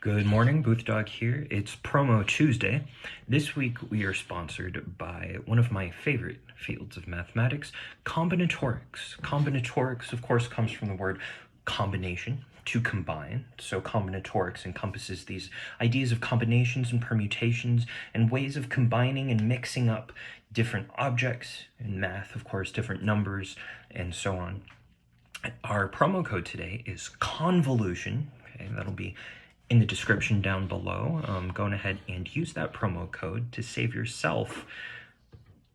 Good morning, Booth Dog here. It's Promo Tuesday. This week we are sponsored by one of my favorite fields of mathematics, combinatorics. Combinatorics, of course, comes from the word combination, to combine. So combinatorics encompasses these ideas of combinations and permutations and ways of combining and mixing up different objects in math, of course, different numbers, and so on. Our promo code today is convolution. Okay, that'll be in the description down below. Go ahead and use that promo code to save yourself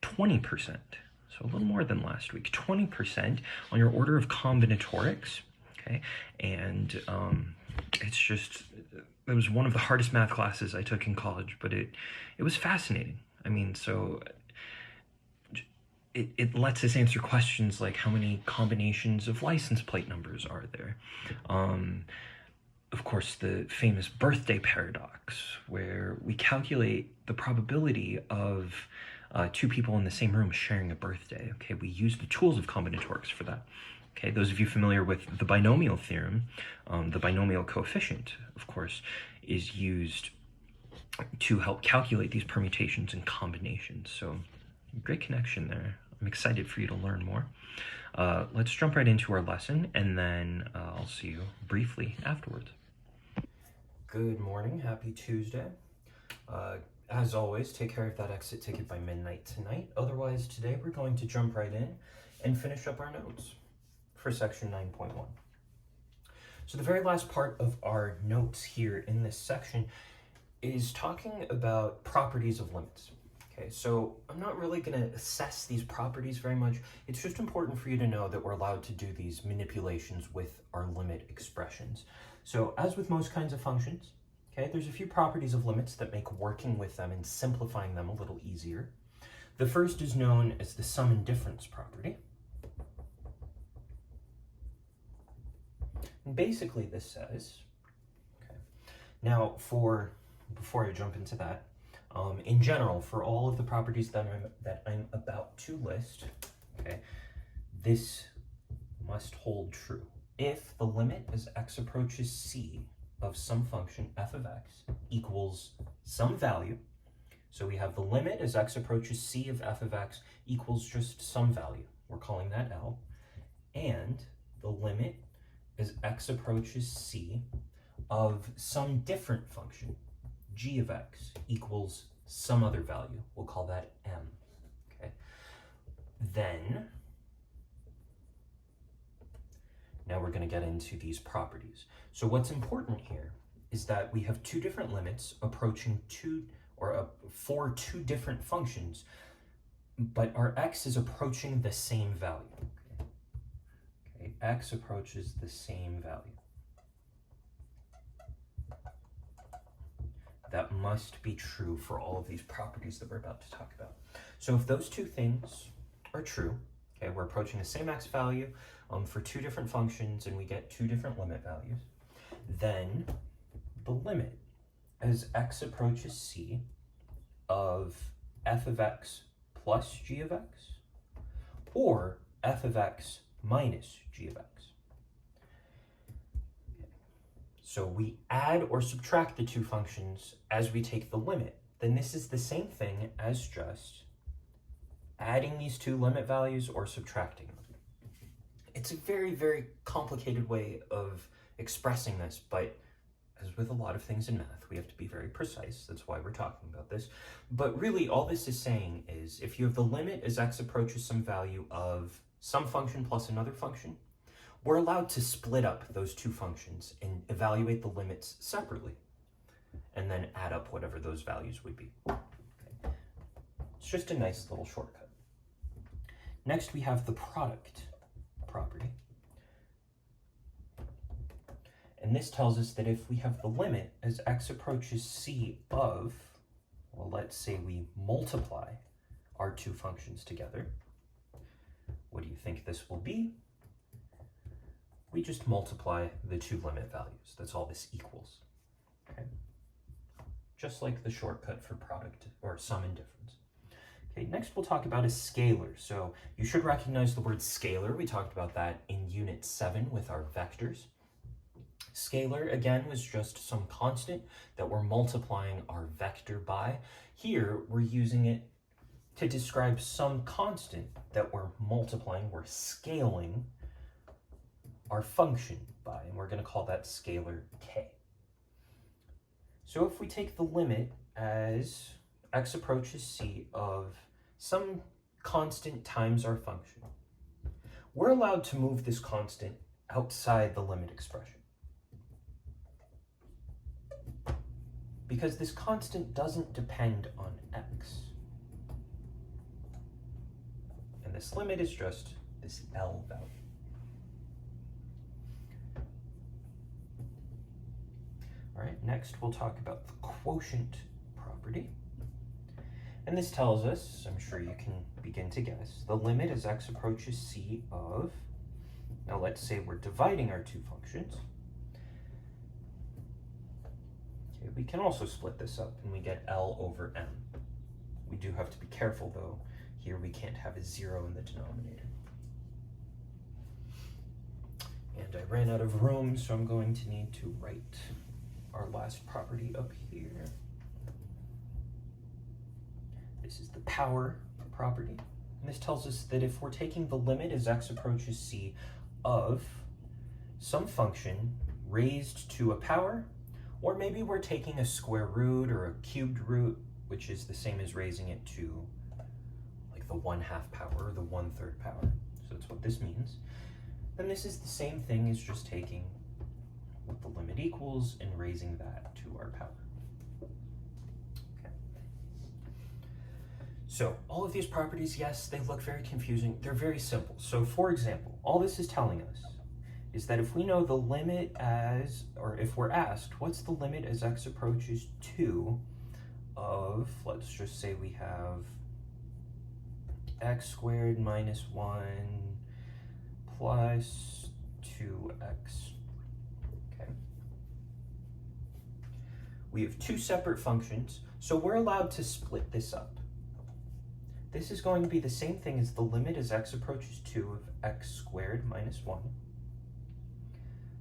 20%. So a little more than last week, 20% on your order of combinatorics. Okay, and it was one of the hardest math classes I took in college, but it was fascinating. I mean, so it lets us answer questions like how many combinations of license plate numbers are there? Of course, the famous birthday paradox, where we calculate the probability of two people in the same room sharing a birthday. Okay, we use the tools of combinatorics for that. Okay, those of you familiar with the binomial theorem, the binomial coefficient, of course, is used to help calculate these permutations and combinations. So, great connection there. I'm excited for you to learn more. Let's jump right into our lesson, and then I'll see you briefly afterwards. Good morning, happy Tuesday. As always, take care of that exit ticket by midnight tonight. Otherwise, today we're going to jump right in and finish up our notes for section 9.1. So the very last part of our notes here in this section is talking about properties of limits. Okay, so I'm not really going to assess these properties very much. It's just important for you to know that we're allowed to do these manipulations with our limit expressions. So as with most kinds of functions, okay, there's a few properties of limits that make working with them and simplifying them a little easier. The first is known as the sum and difference property. And basically this says, okay, now before I jump into that, in general, for all of the properties that I'm about to list, okay, this must hold true if the limit as x approaches c of some function f of x equals some value. So we have the limit as x approaches c of f of x equals just some value. We're calling that L. And the limit as x approaches c of some different function, g of x, equals some other value. We'll call that m. Okay. Then, now we're going to get into these properties. So what's important here is that we have two different limits approaching for two different functions, but our x is approaching the same value. Okay, x approaches the same value. That must be true for all of these properties that we're about to talk about. So if those two things are true, okay, we're approaching the same x value for two different functions and we get two different limit values, then the limit as x approaches c of f of x plus g of x or f of x minus g of x. So we add or subtract the two functions as we take the limit. Then this is the same thing as just adding these two limit values or subtracting them. It's a very, very complicated way of expressing this, but as with a lot of things in math, we have to be very precise. That's why we're talking about this. But really, all this is saying is if you have the limit as x approaches some value of some function plus another function, we're allowed to split up those two functions and evaluate the limits separately, and then add up whatever those values would be. Okay. It's just a nice little shortcut. Next, we have the product property. And this tells us that if we have the limit as x approaches c of, well, let's say we multiply our two functions together. What do you think this will be? We just multiply the two limit values. That's all this equals. Okay. Just like the shortcut for product or sum and difference. Okay, next we'll talk about a scalar. So you should recognize the word scalar. We talked about that in Unit 7 with our vectors. Scalar, again, was just some constant that we're multiplying our vector by. Here, we're using it to describe some constant that we're multiplying, we're scaling our function by, and we're going to call that scalar k. So if we take the limit as x approaches c of some constant times our function, we're allowed to move this constant outside the limit expression. Because this constant doesn't depend on x. And this limit is just this L value. All right, next we'll talk about the quotient property. And this tells us, I'm sure you can begin to guess, the limit as x approaches c of, now let's say we're dividing our two functions. Okay, we can also split this up and we get L over m. We do have to be careful though. Here we can't have a 0 in the denominator. And I ran out of room, so I'm going to need to write our last property up here. This is the power property. And this tells us that if we're taking the limit as x approaches c of some function raised to a power, or maybe we're taking a square root or a cubed root, which is the same as raising it to like the 1/2 power or the 1/3 power. So that's what this means. Then this is the same thing as just taking what the limit equals and raising that to our power. Okay. So all of these properties, yes, they look very confusing. They're very simple. So for example, all this is telling us is that if we know the limit as, or if we're asked, what's the limit as x approaches 2 of, let's just say we have x squared minus 1 plus 2x. Okay. We have two separate functions, so we're allowed to split this up. This is going to be the same thing as the limit as x approaches 2 of x squared minus 1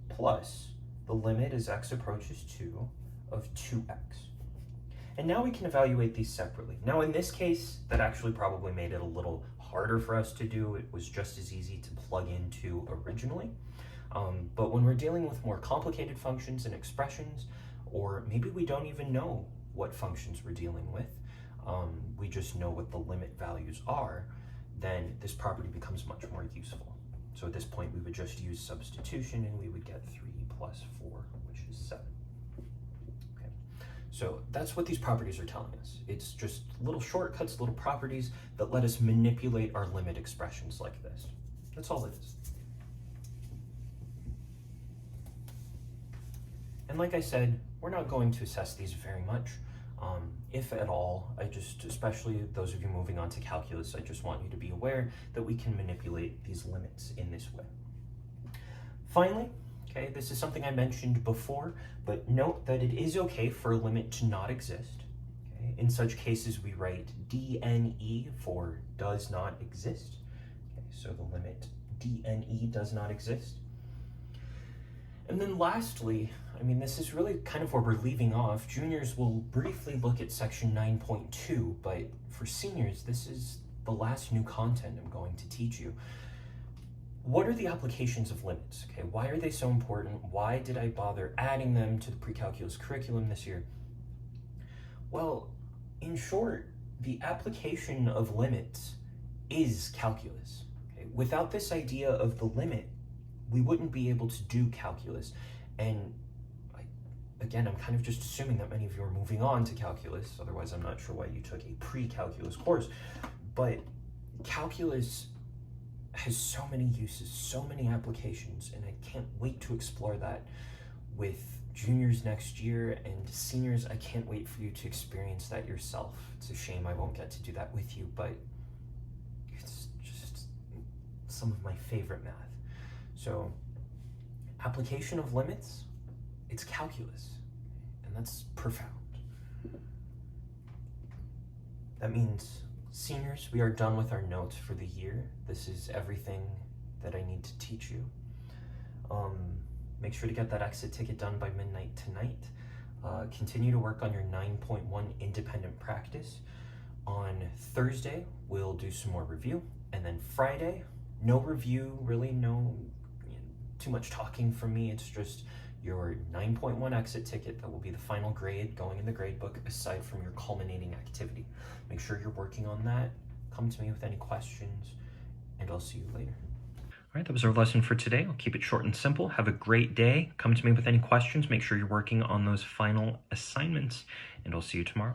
plus the limit as x approaches 2 of 2x. And now we can evaluate these separately. Now in this case, that actually probably made it a little harder for us to do. It was just as easy to plug into originally. But when we're dealing with more complicated functions and expressions, or maybe we don't even know what functions we're dealing with, we just know what the limit values are, then this property becomes much more useful. So at this point, we would just use substitution and we would get 3 plus 4, which is 7. Okay. So that's what these properties are telling us. It's just little shortcuts, little properties that let us manipulate our limit expressions like this. That's all it is. And like I said, we're not going to assess these very much. If at all, especially those of you moving on to calculus, I just want you to be aware that we can manipulate these limits in this way. Finally, okay, this is something I mentioned before, but note that it is okay for a limit to not exist. Okay? In such cases, we write DNE for does not exist. Okay, so the limit DNE does not exist. And then lastly, I mean, this is really kind of where we're leaving off. Juniors will briefly look at section 9.2, but for seniors, this is the last new content I'm going to teach you. What are the applications of limits? Okay, why are they so important? Why did I bother adding them to the pre-calculus curriculum this year? Well, in short, the application of limits is calculus. Okay? Without this idea of the limit, we wouldn't be able to do calculus. And again, I'm kind of just assuming that many of you are moving on to calculus, otherwise I'm not sure why you took a pre-calculus course. But calculus has so many uses, so many applications, and I can't wait to explore that with juniors next year, and seniors, I can't wait for you to experience that yourself. It's a shame I won't get to do that with you, but it's just some of my favorite math. So, application of limits, it's calculus, and that's profound. That means, seniors, we are done with our notes for the year. This is everything that I need to teach you. Make sure to get that exit ticket done by midnight tonight. Continue to work on your 9.1 independent practice. On Thursday, we'll do some more review. And then Friday, no review, really no too much talking from me. It's just your 9.1 exit ticket that will be the final grade going in the gradebook aside from your culminating activity. Make sure you're working on that. Come to me with any questions, and I'll see you later. All right, that was our lesson for today. I'll keep it short and simple. Have a great day. Come to me with any questions. Make sure you're working on those final assignments, and I'll see you tomorrow.